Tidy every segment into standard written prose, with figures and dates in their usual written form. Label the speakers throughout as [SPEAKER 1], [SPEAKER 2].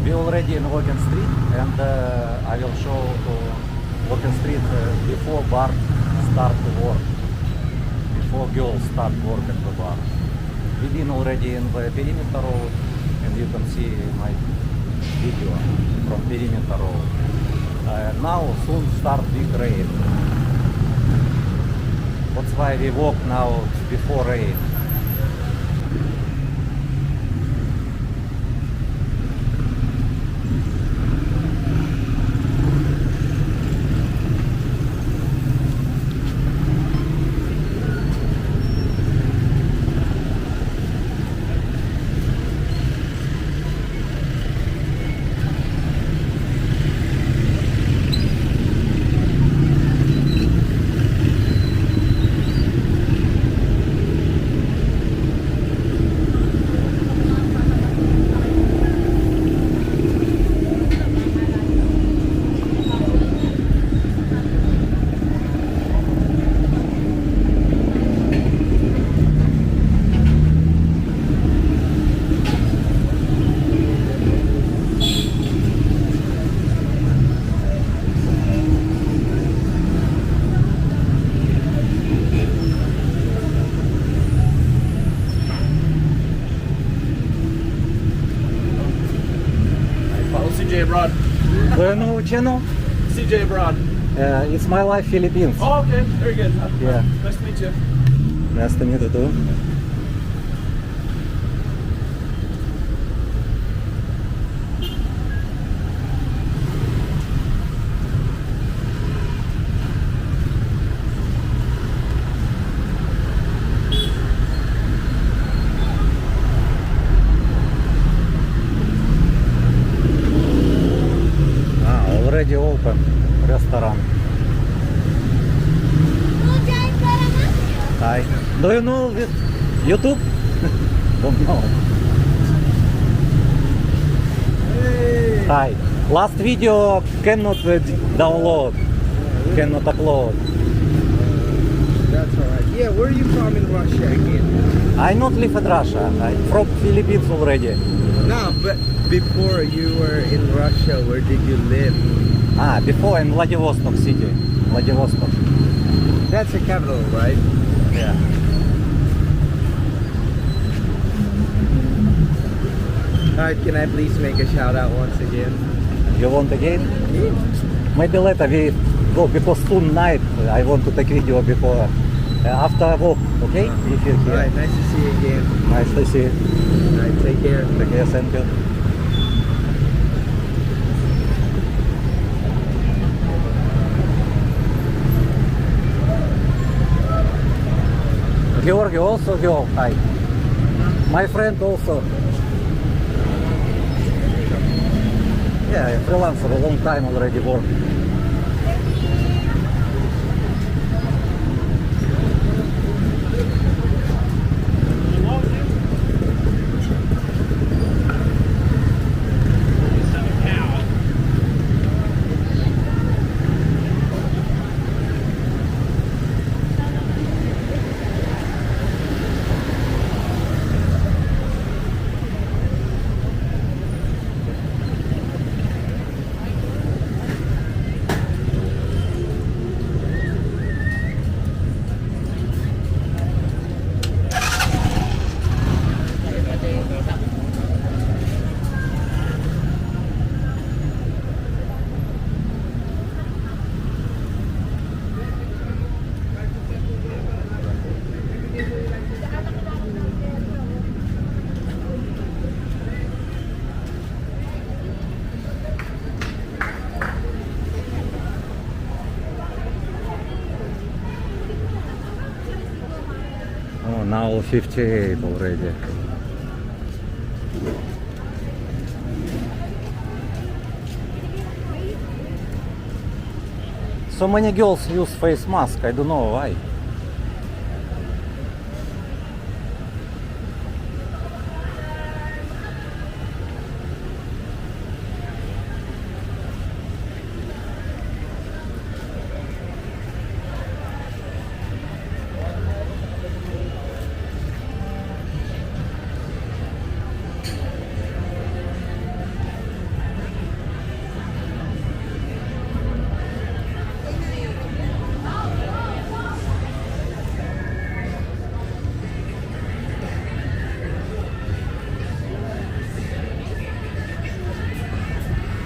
[SPEAKER 1] We already in Woking Street, and I will show Woking Street before bar start to work, before girls start work at the bar. We've been already in the Perimeter Road, and you can see my video from Perimeter Road. Now soon start big rain. That's why we walk now before rain.
[SPEAKER 2] CJ Abroad.
[SPEAKER 1] Do you know channel?
[SPEAKER 2] CJ Abroad.
[SPEAKER 1] It's My Life Philippines.
[SPEAKER 2] Oh, okay. Very good.
[SPEAKER 1] Yeah.
[SPEAKER 2] Nice to meet you.
[SPEAKER 1] Nice to meet you too. Already open restaurant. Hi. Do you know this YouTube? Don't know.
[SPEAKER 2] Hey.
[SPEAKER 1] Hi. Last video cannot download, cannot upload.
[SPEAKER 2] That's alright. Yeah, where are you from in Russia again?
[SPEAKER 1] I not live in Russia. I'm from Philippines already.
[SPEAKER 2] No, but before you were in Russia, where did you live?
[SPEAKER 1] Before in Vladivostok city. Vladivostok.
[SPEAKER 2] That's the capital, right?
[SPEAKER 1] Yeah.
[SPEAKER 2] Alright, can I please make a shout out once again?
[SPEAKER 1] You want again?
[SPEAKER 2] Yeah.
[SPEAKER 1] Maybe later we go because soon night. I want to take video before after walk. Okay? If you're here.
[SPEAKER 2] Alright, nice to see you again.
[SPEAKER 1] Nice to see you.
[SPEAKER 2] Alright, take care.
[SPEAKER 1] Take care, thank you. Georgi also go. Hi. My friend also. Yeah, freelancer a long time already work. Oh, now 58 already. So many girls use face mask, I don't know why.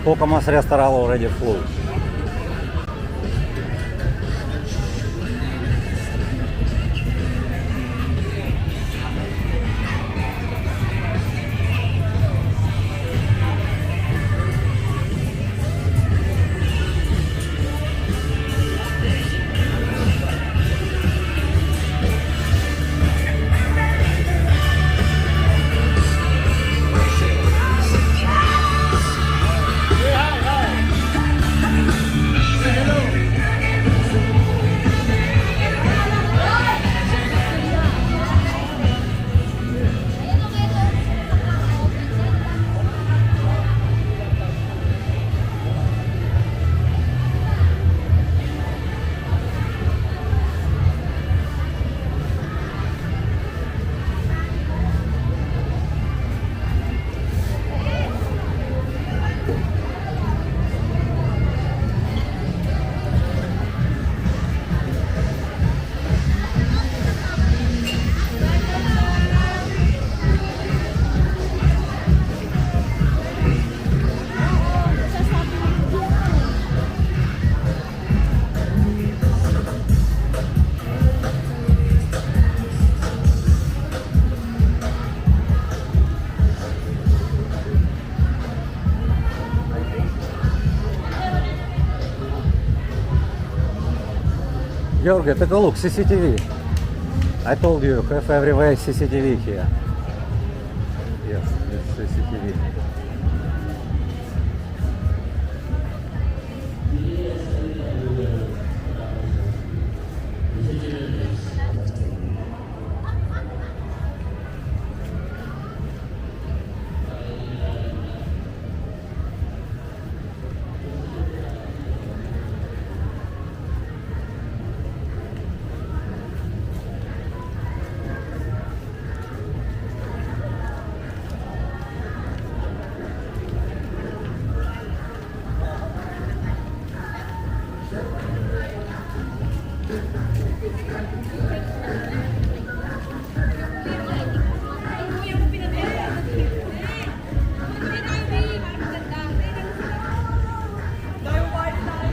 [SPEAKER 1] Pokemon restaurant already full. Georgi, take a look, CCTV. I told you, have everywhere CCTV here. Yes, it's CCTV.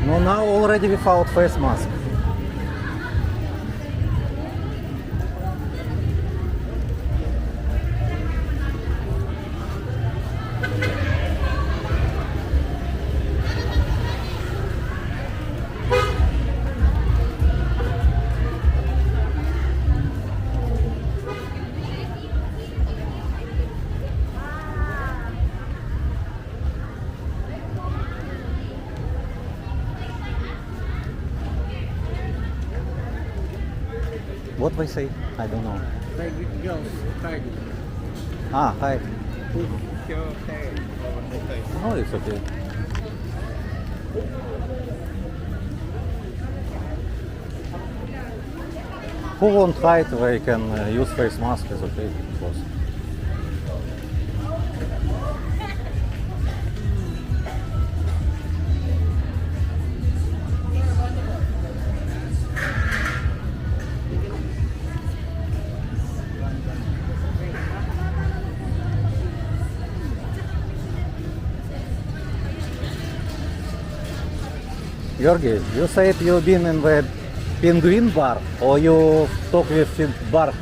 [SPEAKER 1] No, now already without face mask. What we say? I don't know.
[SPEAKER 2] Like girls, hide.
[SPEAKER 1] Ah, hi.
[SPEAKER 2] Put your hair over the face.
[SPEAKER 1] No, it's okay. Who won't hide, they can use face mask, is okay, of course. Georgi, you said you've been in the Penguin bar, or you talk with the bar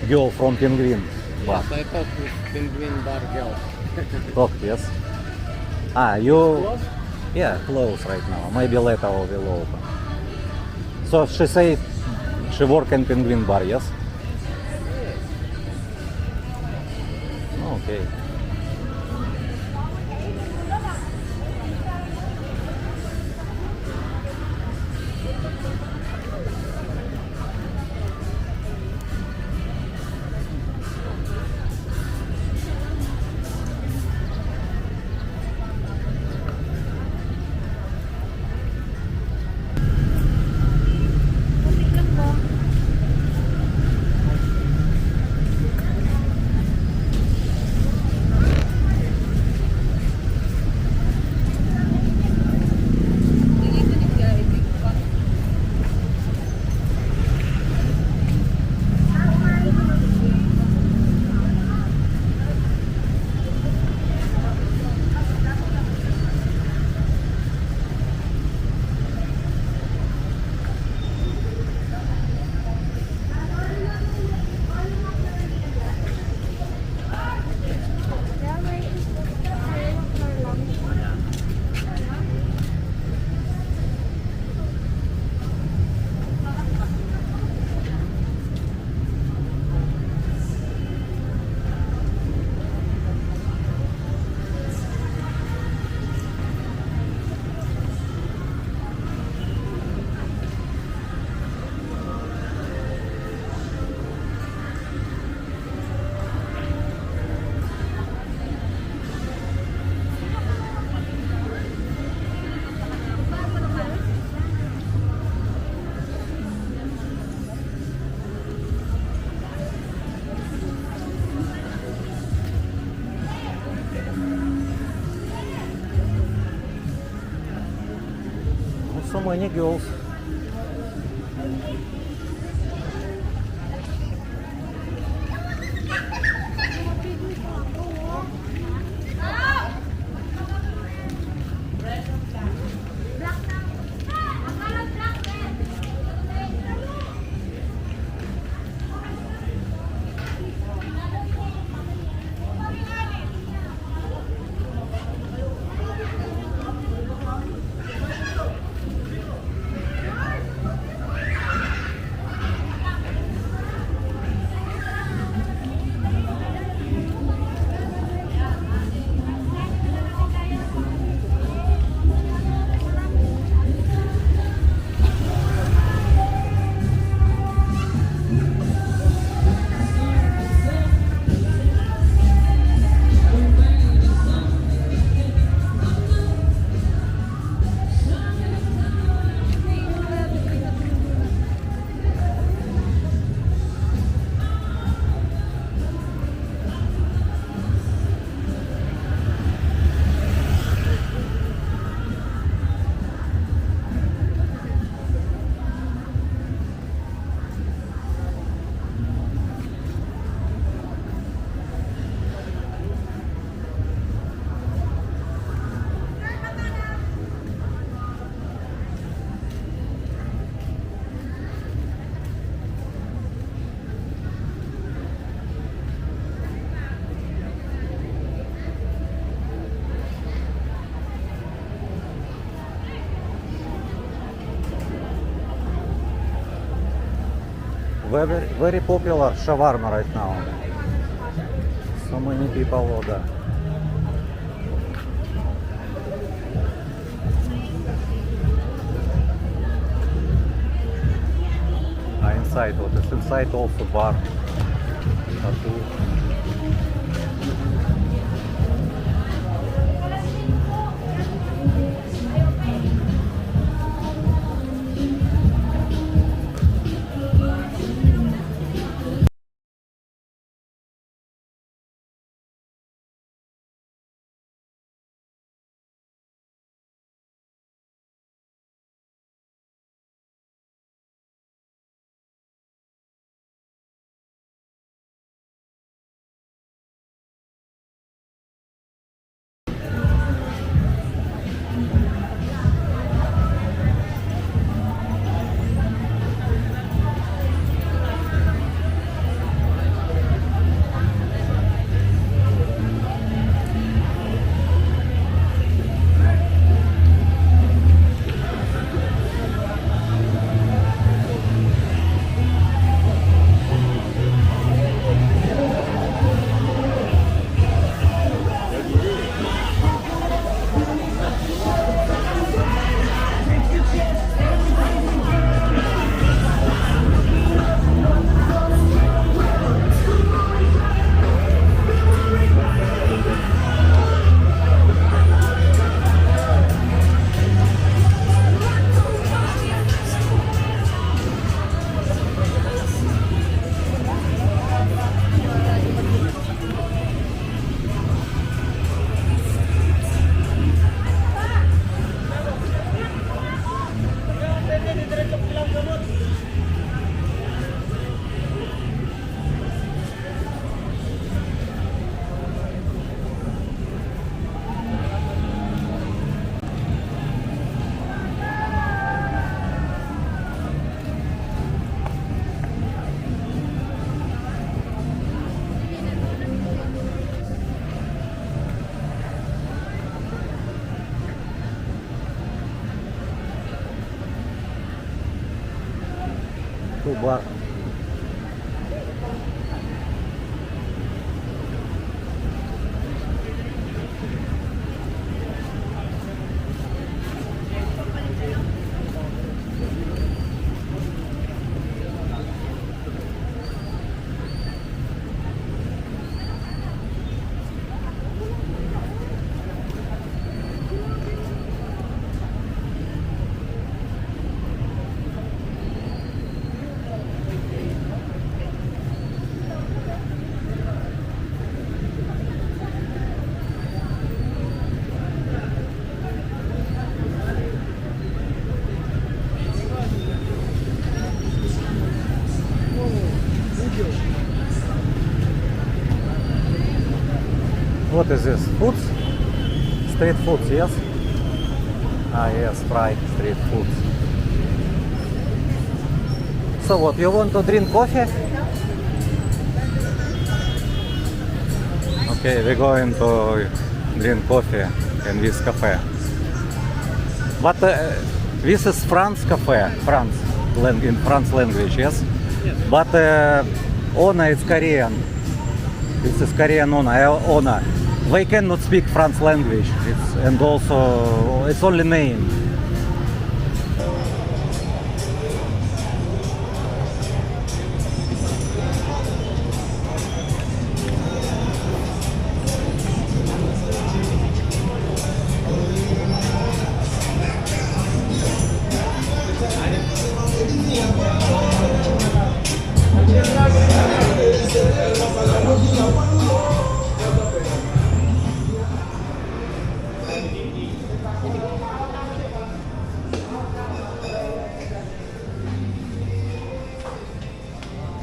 [SPEAKER 1] girl from Penguin bar?
[SPEAKER 2] Yes, I talked with penguin bar girl.
[SPEAKER 1] Talk, yes. Ah, you... Yeah, close right now. Maybe later will open. So she said she work in Penguin bar, yes? Okay. so many girls. Very popular shawarma right now. So many people order. Inside, what is inside also bar. Tattoo. Bar. What is this? Foods? Street foods, yes? Ah, yes, fried street foods. So what, you want to drink coffee? Okay, we're going to drink coffee in this cafe. But this is France cafe, in France language, yes?
[SPEAKER 2] Yes.
[SPEAKER 1] But Ona is Korean. This is Korean Ona. They cannot speak France language. And also it's only name.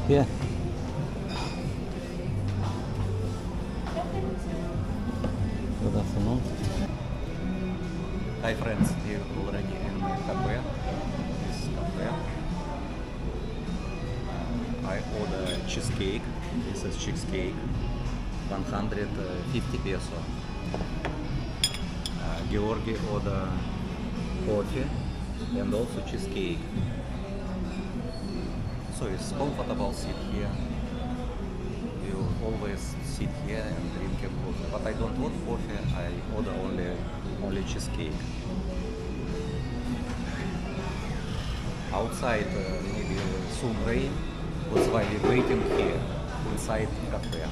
[SPEAKER 1] Yeah. Good afternoon. Hi friends, we already in the cafe. This cafe. I order cheesecake. This is cheesecake. 150 peso. Georgi order coffee and also cheesecake. So it's comfortable sit here. You always sit here and drink a coffee. But I don't want coffee. I order only cheesecake. Outside maybe soon rain. That's why we're waiting here inside cafe.